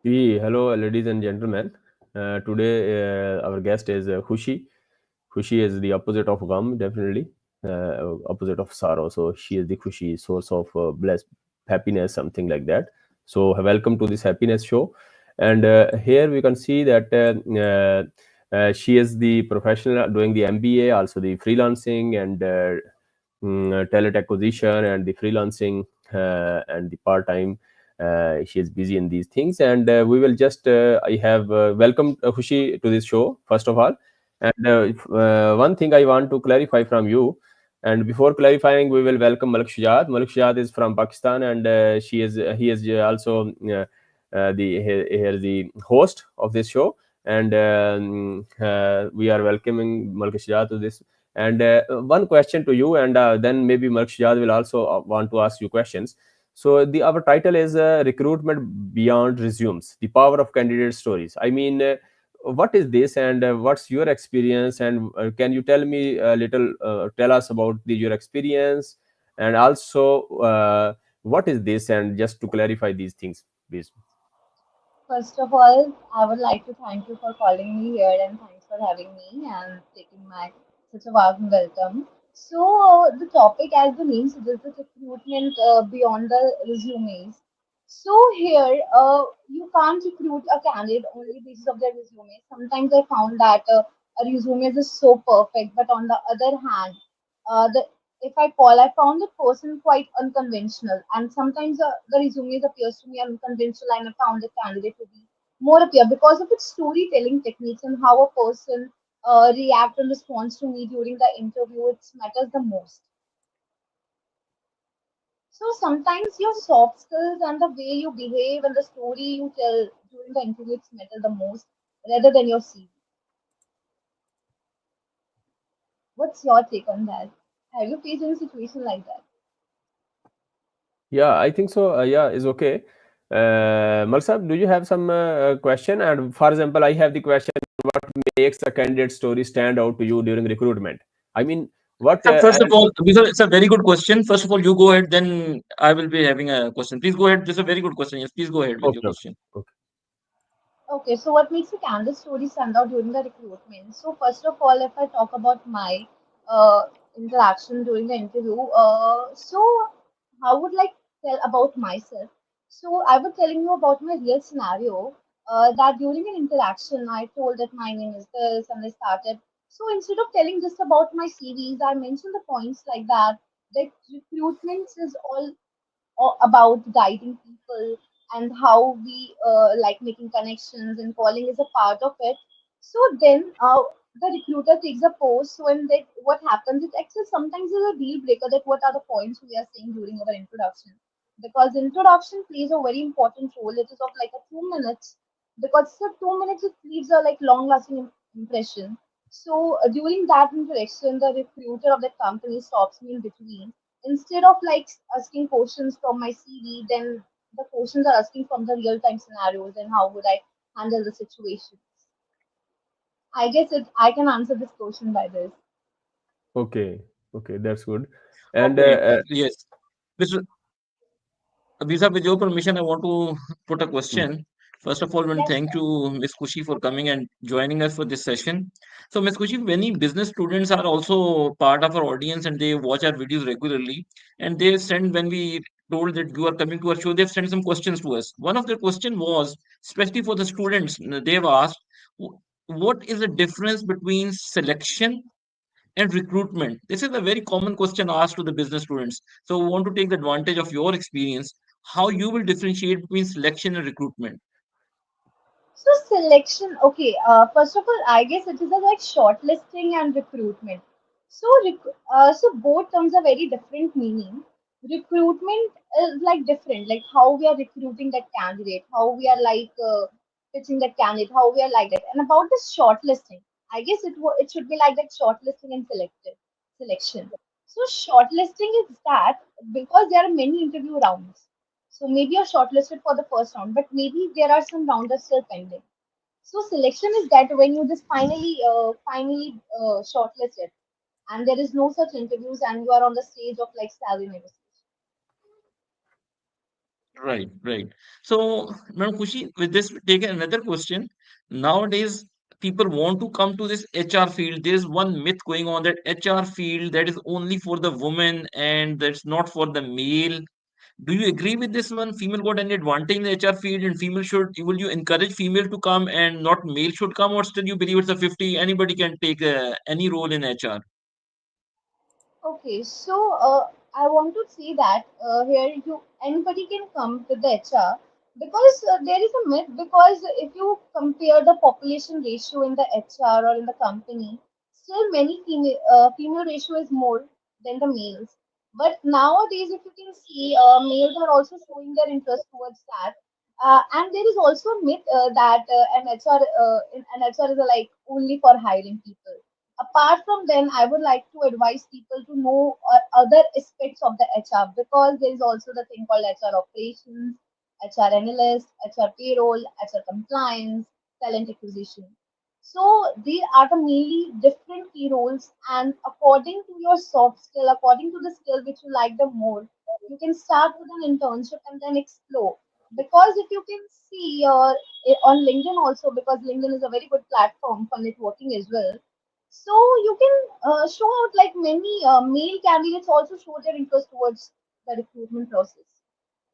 Hello, ladies and gentlemen. Today, our guest is Khushi. Khushi is the opposite of Gum, definitely, opposite of sorrow. So she is the Khushi, source of bless happiness, something like that. So welcome to this happiness show. And here we can see that she is the professional doing the MBA, also the freelancing and talent acquisition and the freelancing and the part time. She is busy in these things, and we will just I have welcomed Khushi to this show first of all. And one thing I want to clarify from you, and before clarifying, we will welcome Malik Shujat. Malik Shujat is from Pakistan, and he is also here the host of this show, and we are welcoming Malik Shujat to this. And one question to you, and then maybe Malik Shujat will also want to ask you questions. So the our title is Recruitment Beyond Resumes: The Power of Candidate Stories. I mean, what is this, and what's your experience? And can you tell me a little, tell us about your experience, and also what is this? And just to clarify these things, please. First of all, I would like to thank you for calling me here and thanks for having me and taking my such a warm welcome. So, the topic, as the name suggests, is recruitment beyond the resumes. So, here you can't recruit a candidate only basis of their resume. Sometimes I found that a resume is so perfect, but on the other hand, the if I call, I found the person quite unconventional, and sometimes the resumes appears to me unconventional, and I found the candidate to be more appear because of its storytelling techniques and how a person react and responds to me during the interview. It matters the most. So sometimes your soft skills and the way you behave and the story you tell during the interview it's matter the most rather than your CV. What's your take on that? Have you faced any situation like that? Yeah, I think so. Yeah, is okay. Malsab, do you have some question? And for example, I have the question: what makes a candidate story stand out to you during recruitment? I mean, what? So first of all, because it's a very good question. First of all, you go ahead, then I will be having a question. Please go ahead. This is a very good question. Yes, please go ahead with your Okay, question. okay. Okay, so what makes a candid story stand out during the recruitment? So first of all, if I talk about my interaction during the interview, so I would like tell about myself. So I was telling you about my real scenario. That during an interaction, I told that my name is this, and I started. So instead of telling just about my CVs, I mentioned the points like that. That recruitment is all about guiding people and how we like making connections and calling is a part of it. So then the recruiter takes a post. So when they what happens, it actually sometimes is a deal breaker that what are the points we are saying during our introduction. Because introduction plays a very important role. It is of like a 2 minutes because the 2 minutes it leaves a like long lasting impression. So during that interaction, the recruiter of that company stops me in between instead of like asking questions from my CV, then the questions are asking from the real time scenarios and how would I handle the situations. I guess I can answer this question by this. Okay, okay, that's good. And Okay. Yes. With Visa, with your permission, I want to put a mm, question. First of all, I want to Yes, thank you, Miss Kushi, for coming and joining us for this session. So, Miss Kushi, many business students are also part of our audience and they watch our videos regularly. And they send, when we told that you are coming to our show, they've sent some questions to us. One of their question was, especially for the students, they've asked, what is the difference between selection and recruitment? This is a very common question asked to the business students. So, we want to take the advantage of your experience, how you will differentiate between selection and recruitment. so selection, okay. First of all, I guess it is a, like shortlisting and recruitment. So, so both terms are very different meaning. Recruitment is like different, like how we are recruiting that candidate, how we are like pitching that candidate, how we are like that. And about this shortlisting, I guess it should be like that shortlisting and selective selection. So shortlisting is that because there are many interview rounds. So maybe you're shortlisted for the first round, but maybe there are some rounds are still pending. So selection is that when you just finally shortlisted, and there is no such interviews, and you are on the stage of like salary negotiation. Right, right. So, Madam Kushi, with this, we take another question. Nowadays, people want to come to this HR field. There's one myth going on that HR field that is only for the woman and that's not for the male. Do you agree with this one? Female got any advantage in the HR field, and female should, will you encourage female to come and not male should come, or still you believe it's a 50, anybody can take any role in HR? Okay, so I want to say that here you anybody can come to the HR because there is a myth because if you compare the population ratio in the HR or in the company, still many female ratio is more than the males. But nowadays, if you can see, males are also showing their interest towards that. And there is also a myth that an HR is like only for hiring people. Apart from them, I would like to advise people to know other aspects of the HR because there is also the thing called HR operations, HR analyst, HR payroll, HR compliance, talent acquisition. So these are the mainly different key roles, and according to your soft skill, according to the skill which you like the more, you can start with an internship and then explore. Because if you can see on LinkedIn also, because LinkedIn is a very good platform for networking as well, so you can show out like many male candidates also show their interest towards the recruitment process,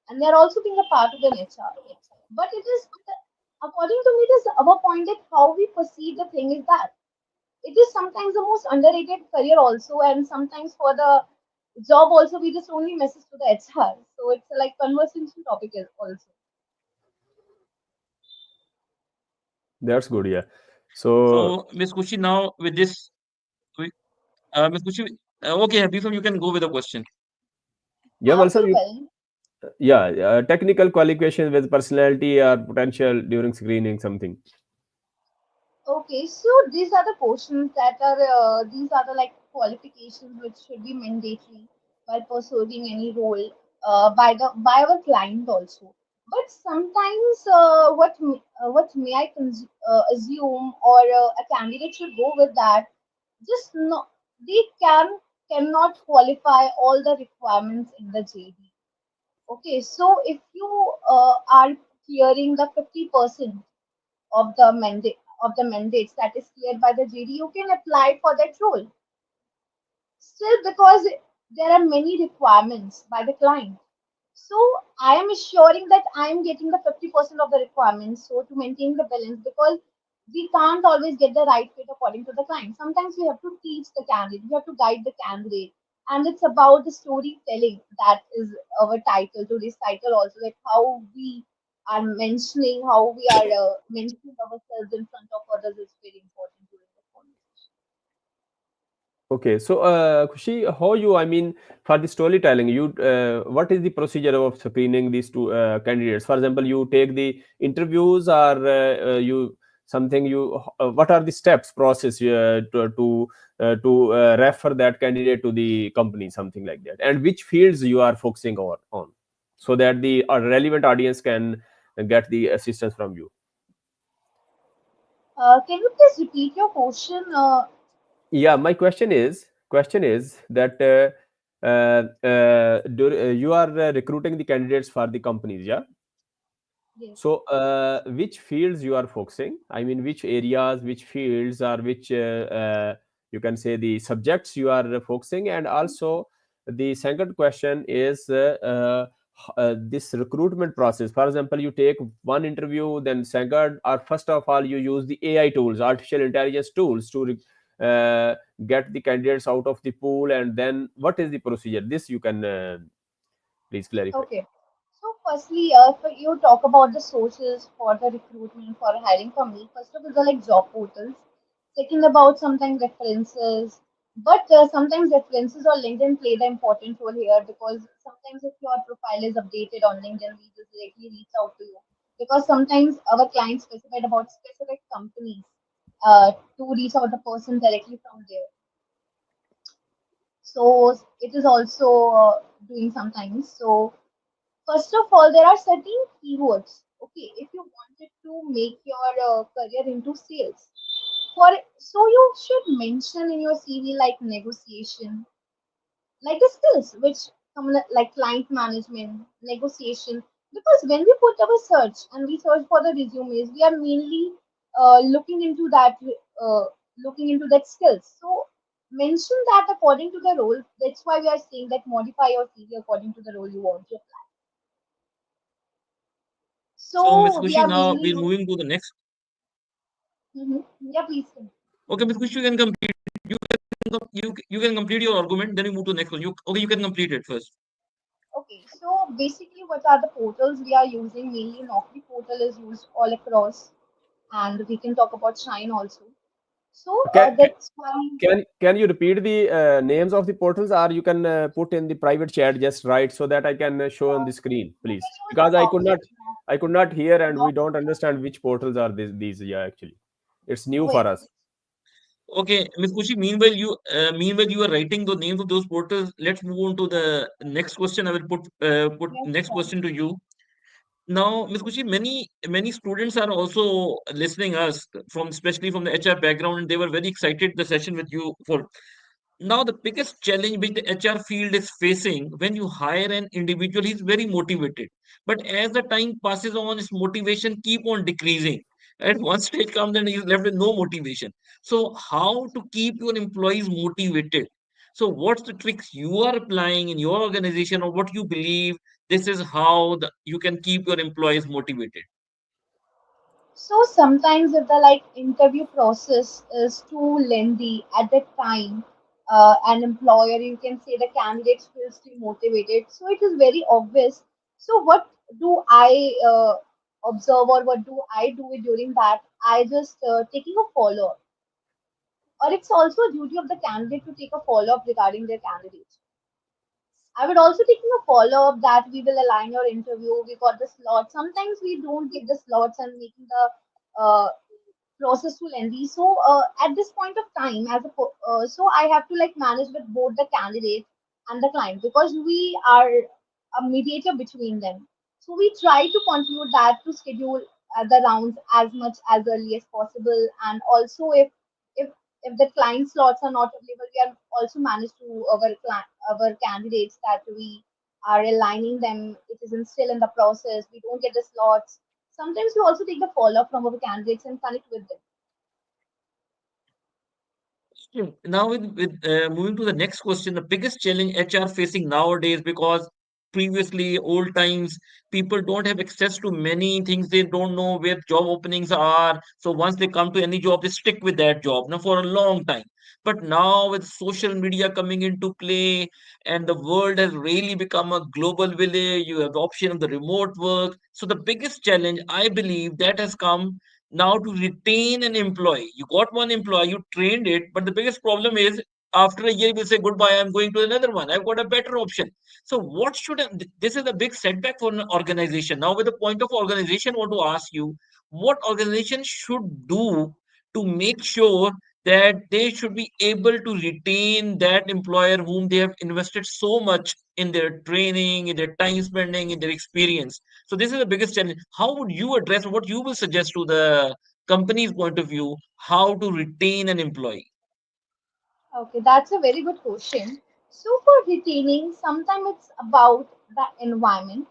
and they are also being a part of an HR. But it is, according to me, it is our point that how we perceive the thing is that it is sometimes the most underrated career also, and sometimes for the job also we just only message to the HR. So it's a, like conversation topic is also. That's good. Yeah. So So, Miss Kushi, now with this, Miss Kushi, okay, Bifam, you can go with the question. yeah, Okay, also you, well. yeah, technical qualifications with personality or potential during screening something. Okay, so these are the portions that are these are the like qualifications which should be mandatory while pursuing any role by our client also. But sometimes what may I assume or a candidate should go with that just no they cannot qualify all the requirements in the JD. Okay, so if you are clearing the 50% of the mandates that is cleared by the JD, you can apply for that role. Still, because there are many requirements by the client, so I am assuring that I am getting the 50% of the requirements. So to maintain the balance, because we can't always get the right fit according to the client. Sometimes we have to teach the candidate, we have to guide the candidate, and it's about the storytelling that is our title. Today's title also, like how we are mentioning, how we are mentioning ourselves in front of others is very important during the conversation. Okay, so Kushi, how you? I mean, for the storytelling, you what is the procedure of screening these two candidates? For example, you take the interviews, or you something you. What are the steps process to refer that candidate to the company, something like that, and which fields you are focusing on, so that the relevant audience can get the assistance from you. Can you please repeat your question? Yeah, my question is that you are recruiting the candidates for the companies, yeah. Yes. So which fields you are focusing, I mean which areas, which fields, or which you can say the subjects you are focusing. And also the second question is this recruitment process. For example, you take one interview, then second, or first of all you use the AI tools, artificial intelligence tools, to get the candidates out of the pool, and then what is the procedure? This you can please clarify. Okay. So firstly, if you talk about the sources for the recruitment for hiring for me, first of all, the like job portals. Second, about sometimes references, but sometimes references or LinkedIn play the important role here because sometimes if your profile is updated on LinkedIn, we just directly reach out to you because sometimes our clients specified about specific companies to reach out the person directly from there. So it is also doing sometimes. So first of all, there are certain keywords. Okay, if you wanted to make your career into sales, for so you should mention in your CV like negotiation, like the skills which come like client management, negotiation. Because when we put our search and we search for the resumes, we are mainly looking into that uh, looking into that skills. So mention that according to the role. That's why we are saying that modify your CV according to the role you want to apply. So, Miss So we Kushi, are now mainly we're moving to the next. yeah, please. Okay, Miss Kushi, you can complete. You can complete your argument. Then you move to the next one. You can complete it first. Okay, so basically, what are the portals we are using? Mainly, Naukri portal is used all across, and we can talk about Shine also. So Can, that's why. can you repeat the names of the portals, or you can put in the private chat just right so that I can show on the screen, You please? can use Because the Naukri. I could not hear and we Naukri. don't understand which portals are these. Yeah, actually, it's new for Wait, us. Okay, Miss Kushi. Meanwhile you are writing the names of those portals. Let's move on to the next question. I will put yes, next sure. question to you. Now, Ms. Kushi, many students are also listening us from especially from the HR background, and they were very excited the session with you for. Now, the biggest challenge which the HR field is facing when you hire an individual, he's very motivated. But as the time passes on, his motivation keep on decreasing. At one stage comes and he's left with no motivation. So, how to keep your employees motivated? So, what's the tricks you are applying in your organization, or what you believe this is how you can keep your employees motivated? So sometimes if the like interview process is too lengthy at that time, an employer you can say the candidate feels demotivated. So it is very obvious. So what do I observe or what do I do during that? I just taking a follow up, or it's also a duty of the candidate to take a follow up regarding their candidate. I would also taking a follow up that we will align your interview. We got the slot. Sometimes we don't get the slots and making the process too lengthy. So at this point of time, so I have to like manage with both the candidate and the client because we are a mediator between them. So we try to conclude that to schedule the rounds as much as early as possible, and also if if the client slots are not available, we are also managed to our candidates that we are aligning them. It isn't still in the process. We don't get the slots. Sometimes we also take the follow up from our candidates and connect with them. Sure. Now, with moving to the next question, the biggest challenge HR facing nowadays, because previously, old times, people don't have access to many things. They don't know where job openings are. So once they come to any job, they stick with that job now for a long time. But now, with social media coming into play, and the world has really become a global village, you have the option of the remote work. So the biggest challenge, I believe, that has come now to retain an employee. You got one employee, you trained it, but the biggest problem is after a year you will say goodbye, I'm going to another one, I've got a better option. So what this is a big setback for an organization. Now, with the point of organization, I want to ask you, what organization should do to make sure that they should be able to retain that employer whom they have invested so much in their training, in their time spending, in their experience. So this is the biggest challenge. How would you address, what you will suggest to the company's point of view, how to retain an employee? Okay, that's a very good question. So for retaining, sometimes it's about the environment,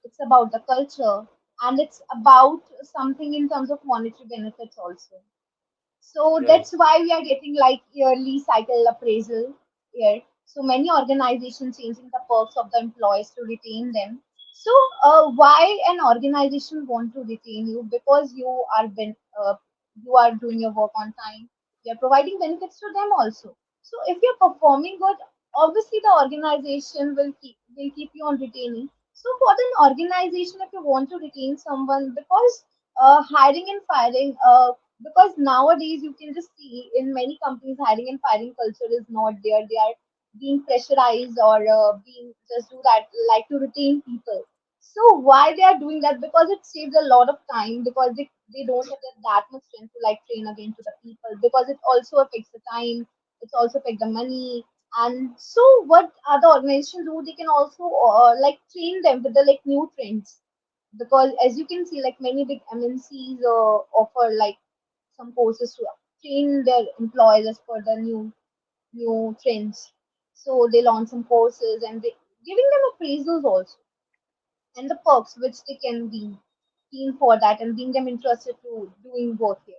it's about the culture, and it's about something in terms of monetary benefits also. So Right. that's why we are getting like yearly cycle appraisal here. So many organizations changing the perks of the employees to retain them. So why an organization want to retain you? Because you are doing your work on time. You are providing benefits to them also. So if you're performing good, obviously the organization will keep you on retaining. So for an organization, if you want to retain someone, because hiring and firing, because nowadays you can just see in many companies hiring and firing culture is not there. They are being pressurized or being just do that like to retain people. So why they are doing that? Because it saves a lot of time, because they don't have that much strength to like train again to the people, because it also affects the time, it's also affect the money. And so what other organizations do, they can also like train them with the like new trends, because as you can see like many big MNCs offer like some courses to train their employees as per the new trends. So they launch some courses and they giving them appraisals also. and the perks which they can be keen for that and being them interested to doing work here.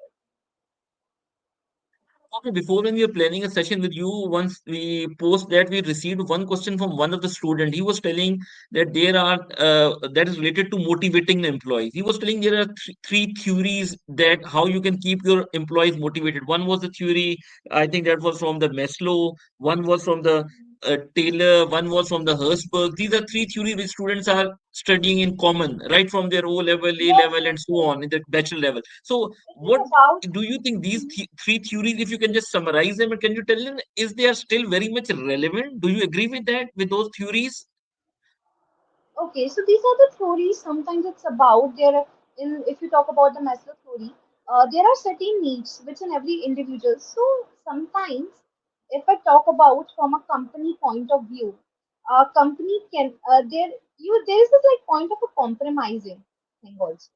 Okay, before when we were planning a session with you, once we post that, we received one question from one of the student. He was telling that there are that is related to motivating the employees. He was telling there are three theories that how you can keep your employees motivated. One was the theory, I think that was from the Maslow. One was from the Taylor. One was from the Herzberg. These are three theories which students are studying in common, right from their O level, A Yes, level, yes, and so yes. on in the bachelor level. So It is what about. do you think these Mhm. three theories, if you can just summarize them, and can you tell them, is they are still very much relevant? Do you agree with that, with those theories? Okay, so these are the theories. Sometimes it's about there in if you talk about the Maslow theory, there are certain needs which in every individual. So sometimes, if I talk about from a company point of view, a company can there is this like point of a compromising thing also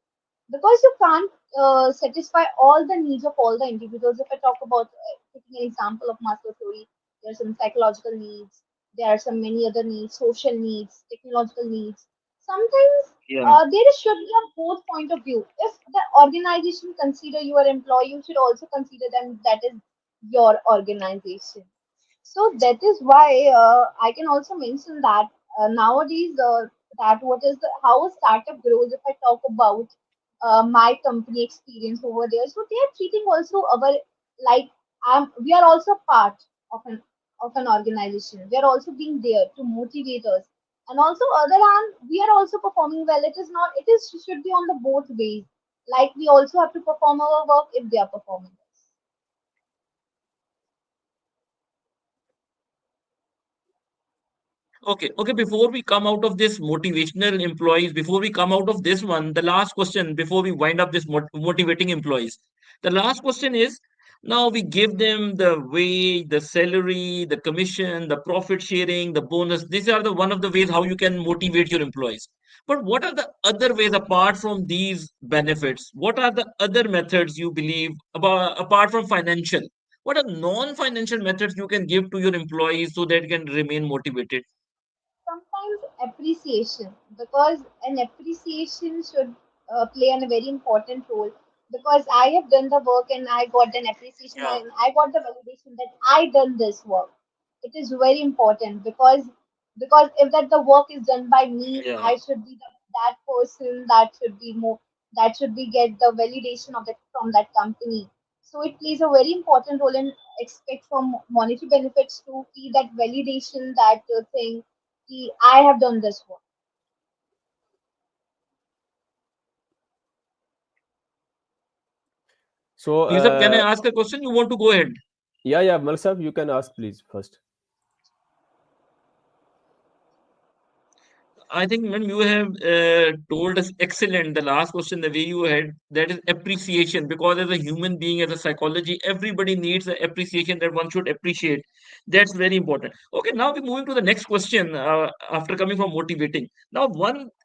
because you can't satisfy all the needs of all the individuals. If I talk about taking an example of Maslow theory, there are some psychological needs, there are some many other needs, social needs, technological needs. Sometimes Yeah. there should be a both point of view. If the organization consider your employee, you should also consider them that is your organization. So that is why I can also mention that nowadays that what is the how a startup grows. If I talk about my company experience over there, so they are treating also our like we are also part of an organization. We are also being there to motivate us, and also other hand we are also performing well. It is not it is should be on the both ways. Like we also have to perform our work if they are performing. Okay, okay. Before we come out of this motivational employees, before we come out of this one, the last question before we wind up this motivating employees, the last question is, now we give them the wage, the salary, the commission, the profit sharing, the bonus. These are the one of the ways how you can motivate your employees. But what are the other ways apart from these benefits? What are the other methods you believe about apart from financial? What are non-financial methods you can give to your employees so that they can remain motivated? Sometimes appreciation because an appreciation should play a very important role because I have done the work and I got an appreciation Yeah, and I got the validation that I done this work. It is very important because if that the work is done by me, yeah. I should be that person that should be more that should be get the validation of that from that company. So it plays a very important role in expect from monetary benefits to see that validation that thing I have done this work. So, Yusuf, can I ask a question? You want to go ahead? yeah, yeah, Malsab, you can ask please first. I think when you have told us excellent, the last question, the way you had, that is appreciation. Because as a human being, as a psychology, everybody needs the appreciation that one should appreciate. That's very important. Okay, now we're moving to the next question after coming from motivating. Now,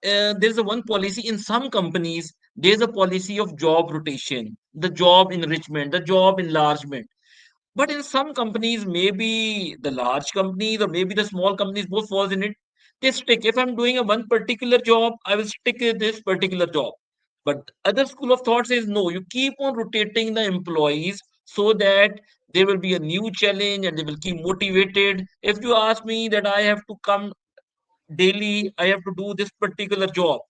there's a one policy in some companies, there's a policy of job rotation, the job enrichment, the job enlargement. But in some companies, maybe the large companies or maybe the small companies, both falls in it. They stick. If I'm doing a one particular job, I will stick with this particular job. But other school of thought says no. You keep on rotating the employees so that there will be a new challenge and they will keep motivated. If you ask me that I have to come daily, I have to do this particular job.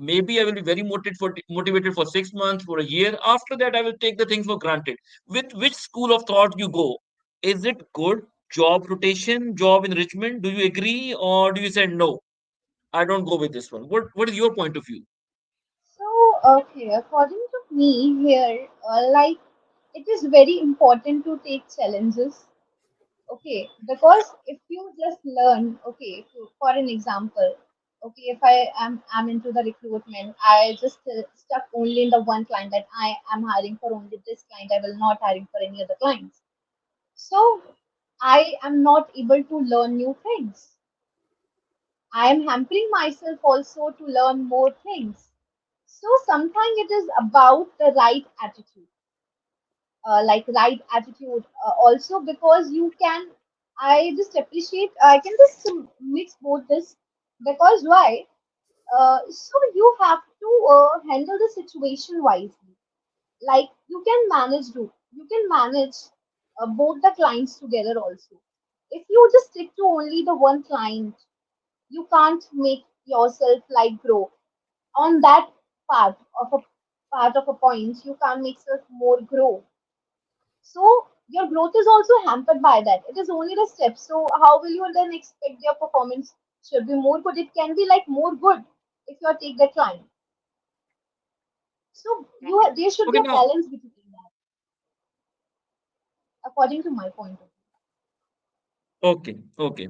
Maybe I will be very motivated for 6 months, for a year. After that, I will take the things for granted. With which school of thought you go? Is it good? Job rotation, job enrichment? Do you agree or do you say no? I don't go with this one. What is your point of view? So, okay, according to me here, like it is very important to take challenges. Okay, because if you just learn, okay, for an example, okay, if I'm into the recruitment, I just stuck only in the one client that I am hiring for only this client. I will not hiring for any other clients. So I am not able to learn new things. I am hampering myself also to learn more things. So sometimes it is about the right attitude, like right attitude. Also because you can, I just appreciate. I can just mix both this because why? So you have to handle the situation wisely. Like you can manage both the clients together also. If you just stick to only the one client, you can't make yourself like grow on that part of a part of a point. You can't make yourself more grow. So your growth is also hampered by that. It is only the steps. So how will you then expect their performance should be more good? It can be like more good if you take the client. So Okay. there should be Okay. a Now, balance between that, according to my point of okay. Okay.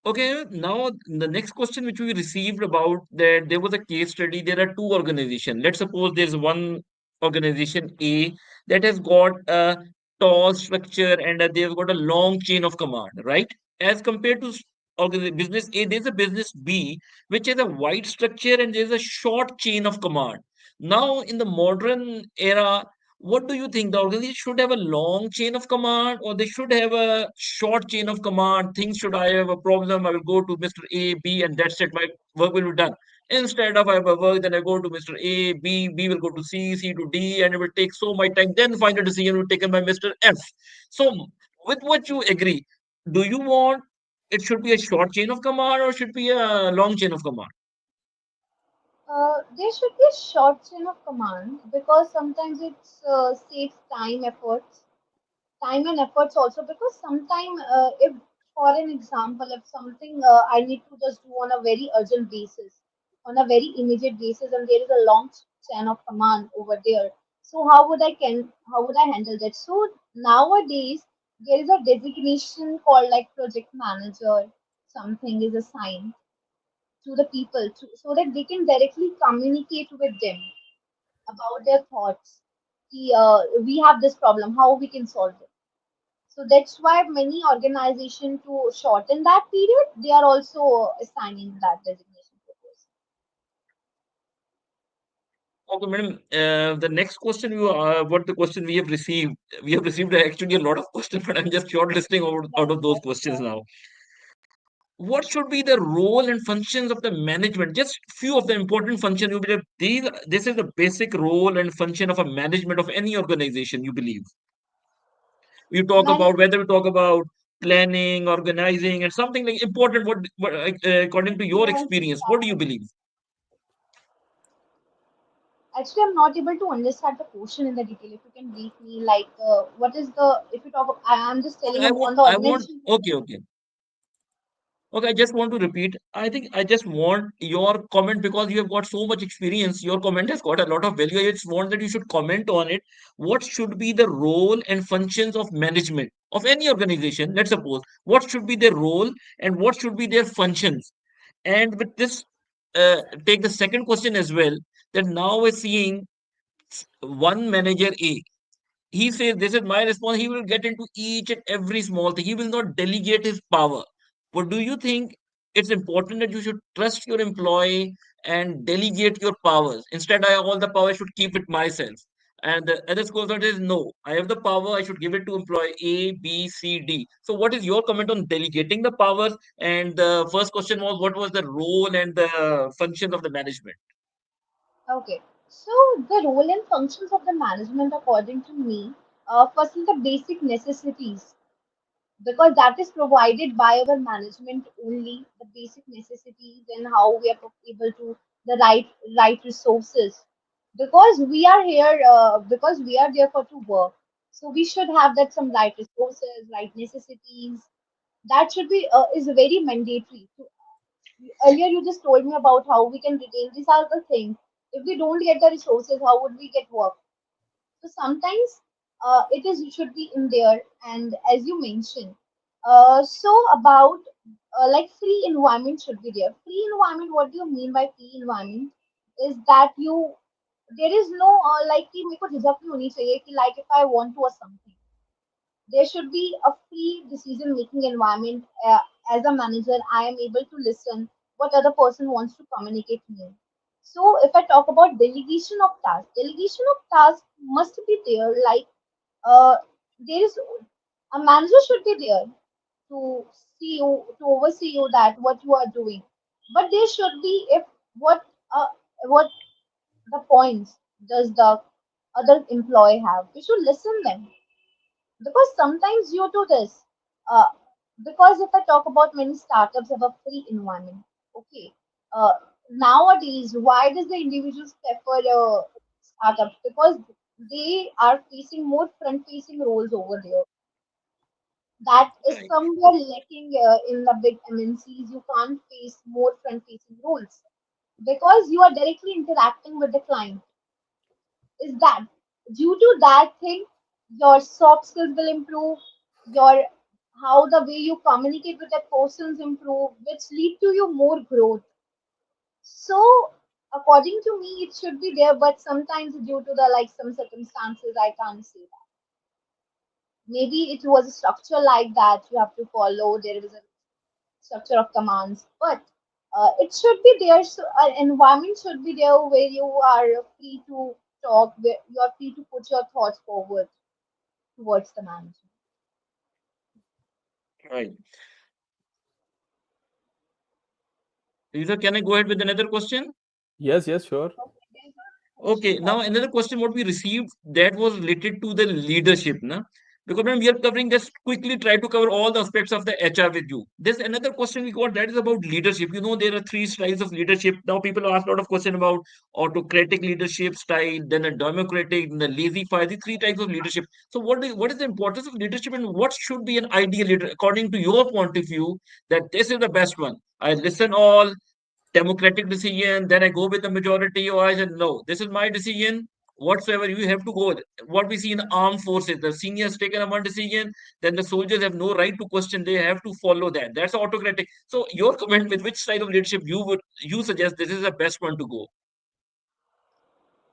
Okay, now the next question which we received about that there was a case study. There are two organizations. Let's suppose there's one organization A that has got a tall structure and they've got a long chain of command, right? As compared to business A, there's a business B which has a wide structure and there's a short chain of command. Now, in the modern era, what do you think? The organization should have a long chain of command or they should have a short chain of command? Things should I have a problem, I will go to Mr. A, B, and that's it. My work will be done. Instead of I have a work, then I go to Mr. A, B, B will go to C, C to D, and it will take so much time. Then final decision will be taken by Mr. F. So, with what you agree, do you want it should be a short chain of command or should be a long chain of command? there should be a short chain of command because sometimes it saves time and efforts also because sometimes if for an example if something I need to just do on a very urgent basis on a very immediate basis and there is a long chain of command over there, so how would I handle that? So nowadays there is a designation called like project manager. Something is assigned to the people so that they can directly communicate with them about their thoughts. We have this problem, how we can solve it. So that's why many organizations to shorten that period, they are also assigning that designation purpose. Okay, madam. The next question what the question we have received actually a lot of questions, but I'm just shortlisting out That's of those questions sure. now. What should be the role and functions of the management? Just few of the important functions you believe this is the basic role and function of a management of any organization. You believe we talk about Management, whether we talk about planning, organizing, and something like important. According to your management experience, what do you believe? actually, I'm not able to understand the question in the detail. If you can brief me, like, what is the, if you talk, I'm just telling Okay, on the I want. organization point Okay, of okay. Okay, I just want to repeat. I think I just want your comment because you have got so much experience. Your comment has got a lot of value. I just want that you should comment on it. What should be the role and functions of management of any organization? Let's suppose what should be their role and what should be their functions. And with this, take the second question as well. That now we're seeing one manager A he says this is my response. He will get into each and every small thing. He will not delegate his power. But do you think it's important that you should trust your employee and delegate your powers? Instead, I all the power I should keep it myself. And the other school thought is no, I have the power, I should give it to employee A, B, C, D. So what is your comment on delegating the powers? And the first question was what was the role and the functions of the management? Okay. So the role and functions of the management, according to me, firstly the basic necessities because that is provided by our management only the basic necessities and how we are able to the right resources because we are here because we are there for to work, so we should have that some right resources, right necessities. That should be is very mandatory. So, earlier you just told me about how we can retain, these are the things. If we don't get the resources, how would we get work? So sometimes it is should be in there, and as you mentioned, so about like free environment should be there. Free environment. What do you mean by free environment? Is that you there is no like कि मेरे को झिझक नहीं होनी चाहिए कि like if I want to or something. There should be a free decision making environment. As a manager, I am able to listen what other person wants to communicate to me. So if I talk about delegation of tasks must be there. Like uh, there is a manager should be there to see you, to oversee you that what you are doing. But there should be if what uh, what the points does the other employee have. We should listen them, because sometimes due to this, uh, because if I talk about many startups have a free environment, okay, uh, nowadays why does the individuals prefer startups? Because they are facing more front facing roles over there. That is Right. somewhere lacking in the big MNCs. You can't face more front facing roles because you are directly interacting with the client. Is that due to that thing, your soft skills will improve, your how the way you communicate with that person's improve, which lead to you more growth. So according to me, it should be there, but sometimes due to the like some circumstances, I can't say that. Maybe it was a structure like that you have to follow. There is a structure of commands, but it should be there. So an environment should be there where you are free to talk, where you are free to put your thoughts forward towards the management. Right. Lisa, can I go ahead with another question? Yes, yes, sure. Okay, Okay, question now that another question what we received that was related to the leadership, na? Because when we are covering, just quickly try to cover all the aspects of the HR with you. There's another question we got that is about leadership. You know, there are three styles of leadership. Now people ask a lot of question about autocratic leadership style, then a democratic, then a lazy fire. The three types of leadership. So what is the importance of leadership and what should be an ideal leader according to your point of view? That this is the best one. I listen all democratic decision, then I go with the majority, or I said, no, this is my decision. Whatsoever you have to go with. What we see in the armed forces, the seniors taken a one decision, then the soldiers have no right to question. They have to follow that. That's autocratic. So your comment with which style of leadership you suggest this is the best one to go.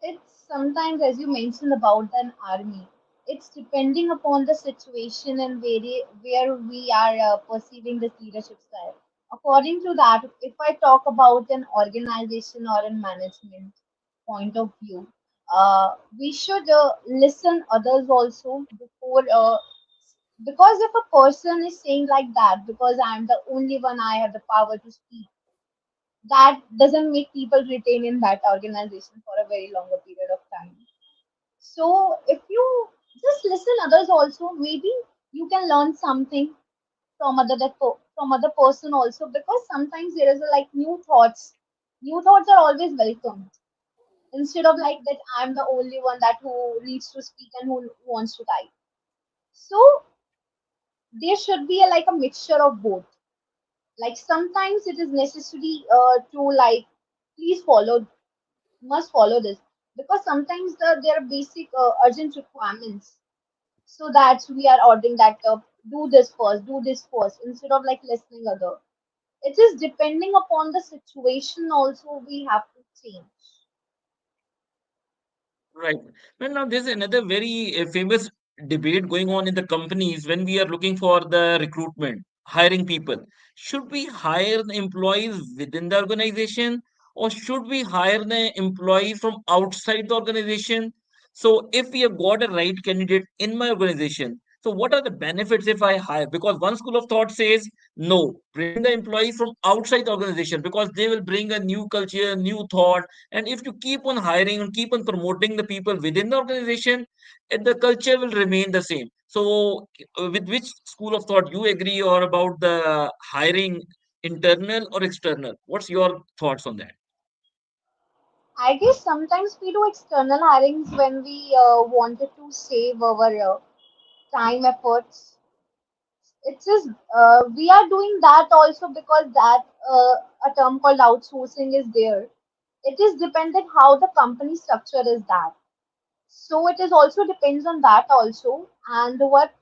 it's sometimes, as you mentioned about an army, it's depending upon the situation and where we are perceiving this leadership style. According to that, if I talk about an organization or a management point of view, we should listen others also before. Because if a person is saying like that, because I'm the only one, I have the power to speak, that doesn't make people retain in that organization for a very longer period of time. So if you just listen others also, maybe you can learn something from from other person also, because sometimes there is a like new thoughts. New thoughts are always welcome, instead of like that I'm the only one that who needs to speak and who wants to type. So there should be a, like a mixture of both. Like sometimes it is necessary to like please follow, must follow this, because sometimes there are basic urgent requirements, so that we are ordering that do this first, instead of like listening other. It is depending upon the situation also, we have to change. Right. Well, now there's another very famous debate going on in the companies when we are looking for the recruitment, hiring people. Should we hire the employees within the organization or should we hire the employees from outside the organization? So, if we have got a right candidate in my organization, so what are the benefits if I hire? Because one school of thought says, no, bring the employees from outside the organization because they will bring a new culture, new thought, and if you keep on hiring and keep on promoting the people within the organization, the culture will remain the same. So, with which school of thought you agree or about the hiring internal or external? What's your thoughts on that? I guess sometimes we do external hirings when we wanted to save our time efforts. It's just we are doing that also because that a term called outsourcing is there. It is dependent how the company structure is that. So it is also depends on that also. And what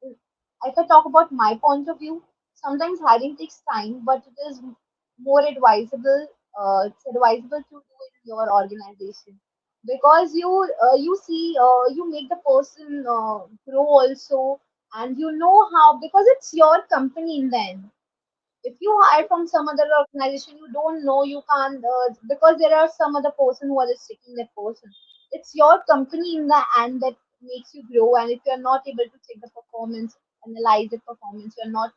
if I talk about my point of view, sometimes hiring takes time, but it is more advisable. It's advisable to do in your organization, because you see you make the person grow also, and you know how, because it's your company in the end. If you hire from some other organization, you don't know, you can't because there are some other person who are just taking that person. It's your company in the end that makes you grow, and if you're not able to check the performance, analyze the performance, you're not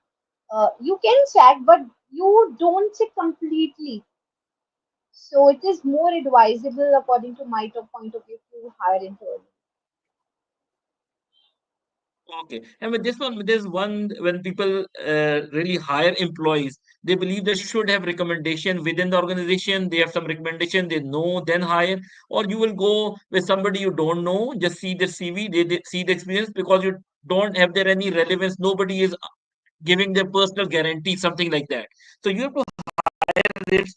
you can check, but you don't check completely. So it is more advisable, according to my point of view, to hire internally. Okay. And with this one, there's one when people really hire employees, they believe they should have recommendation within the organization. They have some recommendation, they know, then hire. Or you will go with somebody you don't know, just see the CV, they see the experience because you don't have there any relevance. Nobody is giving their personal guarantee, something like that. So you have to hire this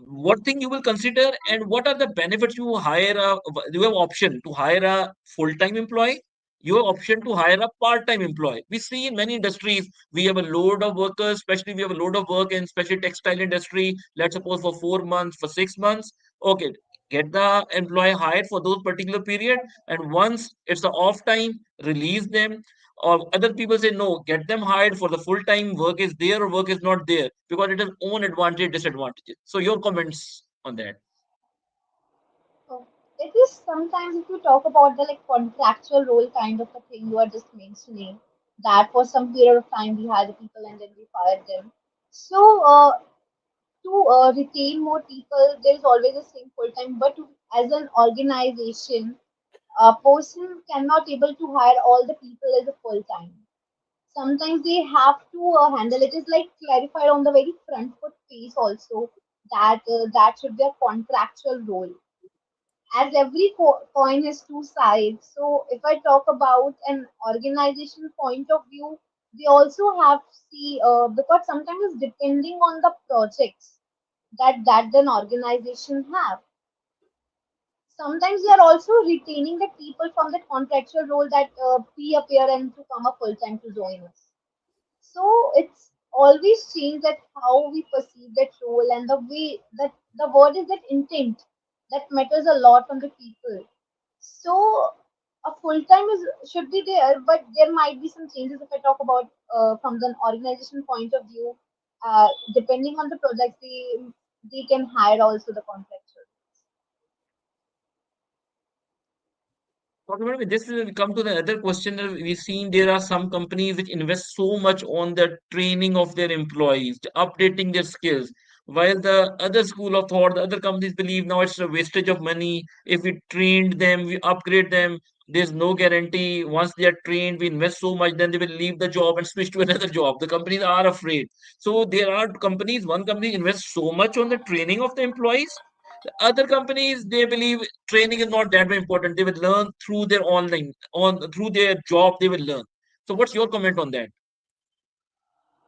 what thing you will consider and what are the benefits you hire a you have option to hire a full-time employee, you have option to hire a part-time employee. We see in many industries we have a load of workers, especially we have a load of work in especially textile industry, let's suppose for 4 months, for 6 months. Okay, get the employee hired for those particular period, and once it's the off time, release them. Or other people say no, get them hired for the full time, work is there or work is not there, because it has own advantage disadvantages. So your comments on that. So it is sometimes, if you talk about the like contractual role kind of a thing you are just mentioning, that for some period of time we hire the people and then we fire them. So to retain more people, there is always a same full time. But as an organization, a person cannot able to hire all the people as a full time. Sometimes they have to handle it is like clarified on the very front foot piece also, that that should be a contractual role, as every coin has two sides. So if I talk about an organization point of view, they also have to see, because sometimes it's depending on the projects that an organization have. Sometimes they are also retaining the people from the contractual role that pre-appear and to come a full time to join us. So it's always changed that how we perceive that role, and the way that the word is that intent that matters a lot on the people. So a full time is should be there, but there might be some changes if I talk about from the organization point of view. Depending on the project, they can hire also the contractor. Okay, madam, this is we come to the other question that we've seen. There are some companies which invest so much on the training of their employees, to updating their skills, while the other school of thought, the other companies believe now it's a wastage of money. If we trained them, we upgrade them, there's no guarantee. Once they are trained, we invest so much, then they will leave the job and switch to another job. The companies are afraid. So there are companies, one company invests so much on the training of the employees. Other companies, they believe training is not that very important. They will learn through their online, on through their job, they will learn. So what's your comment on that?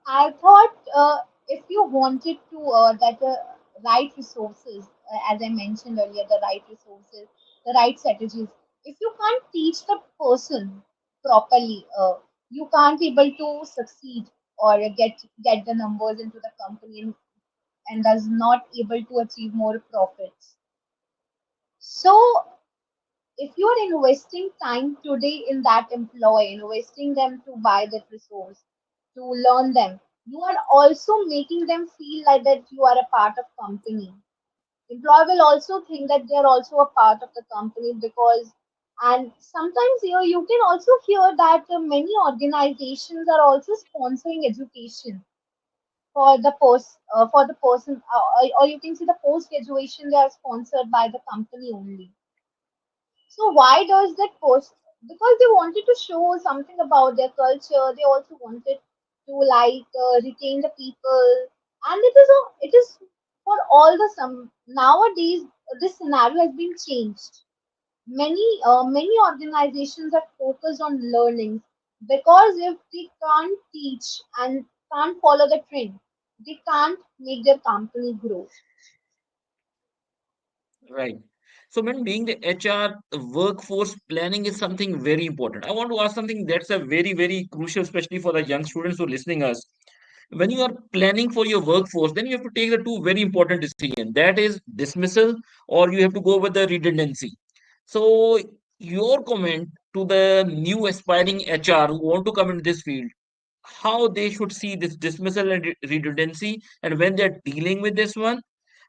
I thought if you wanted to that right resources, as I mentioned earlier, the right resources, the right strategies. If you can't teach the person properly, you can't able to succeed or get the numbers into the company, and does not able to achieve more profits. So if you are investing time today in that employee, investing them to buy that resource, to learn them, you are also making them feel like that you are a part of company. Employee will also think that they are also a part of the company, because, and sometimes you can also hear that many organizations are also sponsoring education for the for the person, or you can see the post graduation they are sponsored by the company only. So why does that post? Because they wanted to show something about their culture. They also wanted to like retain the people, and it is for all the some nowadays. This scenario has been changed. Many organizations are focused on learning, because if they can't teach and can't follow the trend, they can't make their company grow. Right. So when being the HR, workforce planning is something very important. I want to ask something that's a very, very crucial, especially for the young students who are listening us. When you are planning for your workforce, then you have to take the two very important decisions. That is dismissal, or you have to go with the redundancy. So your comment to the new aspiring HR who want to come into this field, how they should see this dismissal and redundancy, and when they're dealing with this one,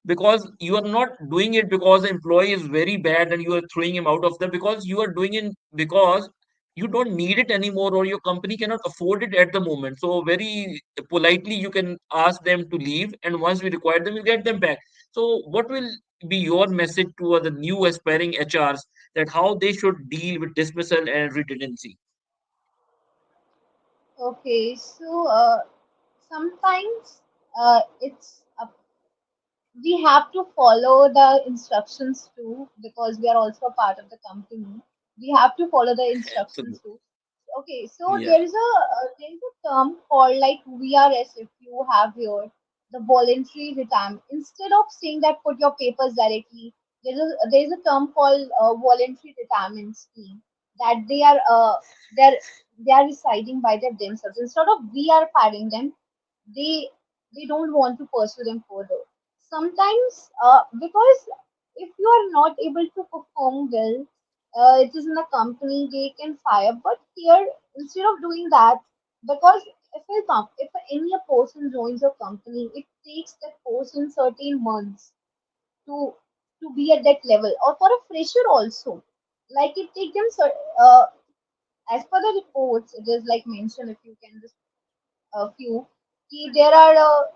because you are not doing it because the employee is very bad and you are throwing him out of the, because you are doing it because you don't need it anymore or your company cannot afford it at the moment. So very politely you can ask them to leave, and once we require them, you get them back. So, what will be your message to the new aspiring HRs that how they should deal with dismissal and redundancy? Okay, so sometimes it's we have to follow the instructions too because we are also a part of the company. We have to follow the instructions Absolutely. too. Okay, so Yeah. there is a term called like VRS if you have here the voluntary retirement. Instead of saying that put your papers directly, there is a term called voluntary retirement scheme that they're they are residing by their themselves. Instead of we are firing them, they they don't want to pursue them further. Sometimes because if you are not able to perform well, it is in a company they can fire. But here, instead of doing that, because if any person joins a company, it takes that person certain months to to be at that level, or for a fresher also, like it takes them as per the reports, it is like mentioned if you can just a few. There are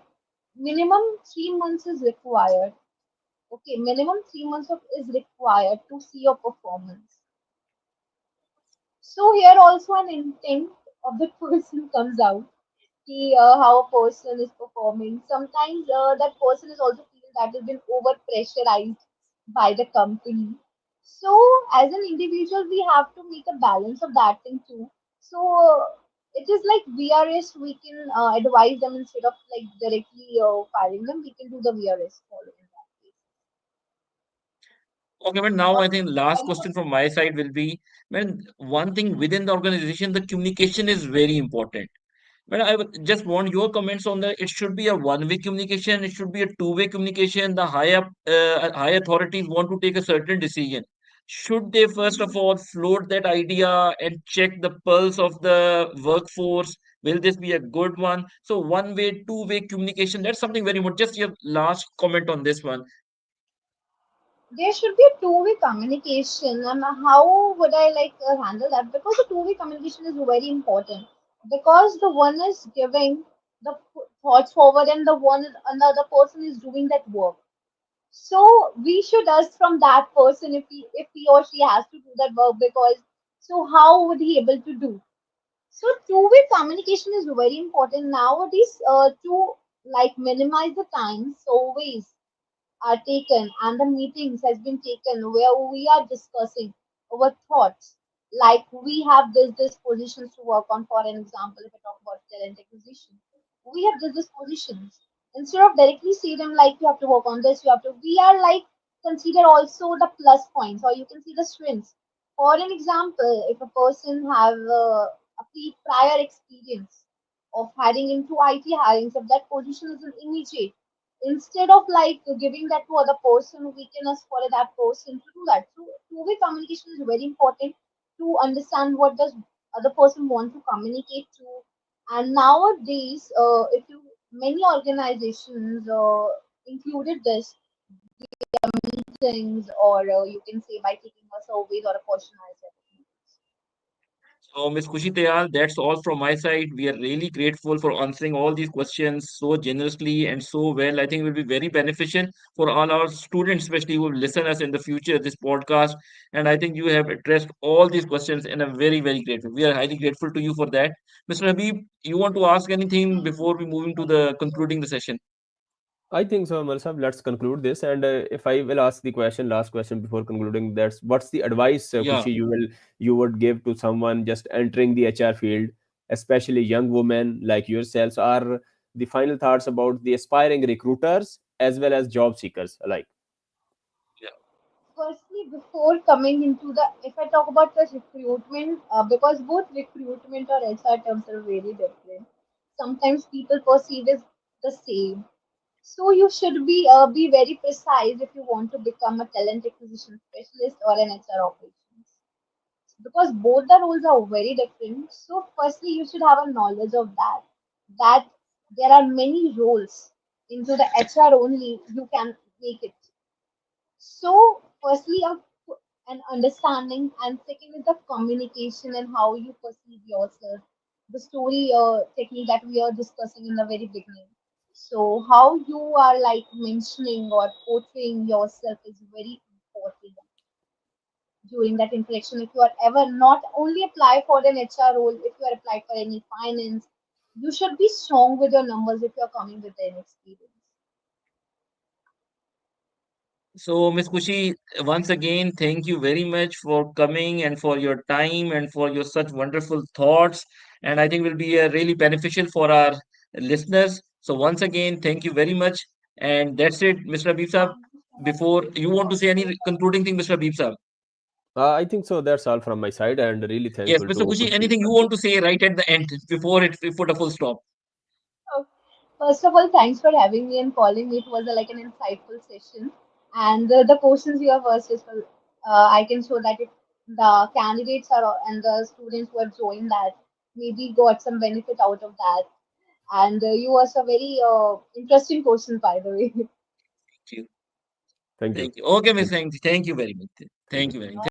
minimum 3 months is required. Okay, minimum 3 months is required to see your performance. So here also an intent of the person comes out. How a person is performing. Sometimes that person is also feeling that has been over pressurized by the company. So as an individual, we have to make a balance of that thing too. So it is like VRS. We can advise them instead of like directly firing them. We can do the VRS following that. Okay, but now Or, I think last or you, question from my side will be when one thing within the organization, the communication is very important. But I would just want your comments on that. It should be a one-way communication. It should be a two-way communication. The high authorities want to take a certain decision. Should they first of all float that idea and check the pulse of the workforce? Will this be a good one? So one-way, two-way communication. That's something very important. Just your last comment on this one. there should be a two-way communication, and how would I like handle that? Because the two-way communication is very important. Because the one is giving the thoughts forward, and another person is doing that work. So we should ask from that person if he or she has to do that work because so how would he able to do? So two-way communication is very important nowadays to like minimize the time. So ways are taken and the meetings has been taken where we are discussing our thoughts like we have this positions to work on. For an example, if I talk about talent acquisition, we have this positions. Instead of directly see them like you have to work on this, you have to, we are like consider also the plus points or you can see the strengths. For an example, if a person have a prior experience of hiring into IT hiring, if that position is an immediate, instead of like giving that to other person, we can ask for that person to do that. So two-way communication is very important to understand what does other person want to communicate to. And nowadays, if you many organizations included this things, or you can say by taking a surveys or a questionnaire. So, Ms. Kushi Tayal, that's all from my side. We are really grateful for answering all these questions so generously and so well. I think it will be very beneficial for all our students, especially who will listen us in the future, this podcast. And I think you have addressed all these questions, and I'm very, very grateful. We are highly grateful to you for that. Mr. Habib, you want to ask anything before we moving to the concluding the session? I think so, Malsab. Let's conclude this. And if I will ask the question, last question before concluding, that's what's the advice, Yeah. Kushi, you would give to someone just entering the HR field, especially young women like yourselves, are the final thoughts about the aspiring recruiters as well as job seekers alike. Yeah. Firstly, before coming into the, if I talk about the recruitment, because both recruitment or HR terms are very different. Sometimes people perceive as the same. So you should be very precise if you want to become a talent acquisition specialist or an HR operations, because both the roles are very different. So firstly, you should have a knowledge of that there are many roles into the HR only you can make it. So, firstly, an understanding, and second is the communication and how you perceive yourself. The story technique that we are discussing in the very beginning. So how you are like mentioning or portraying yourself is very important during that interaction. If you are ever not only apply for an HR role, if you are apply for any finance, you should be strong with your numbers if you are coming with an experience. So, Miss Kushi, once again, thank you very much for coming and for your time and for your such wonderful thoughts. And I think will be really beneficial for our listeners. So, once again, thank you very much. And that's it, Mr. Habib Saab. Thank you so much. Before It you was want to say any also concluding thing, Mr. Habib Saab? I think so. That's all from my side, and really Yes, thankful Mr. to Kushi, Kushi anything you for want this. to say right at the end before we put a full stop? oh, first of all, thanks for having me and calling me. It was like an insightful session, and the questions you have asked is, I can show that if the candidates are and the students who have joined that maybe got some benefit out of that. And you asked a very interesting question, by the way. Thank you. Thank you. Thank you. Okay, Miss. Thank you. Thank you very much. Thank Thank you. you very much. Bye. Thank you.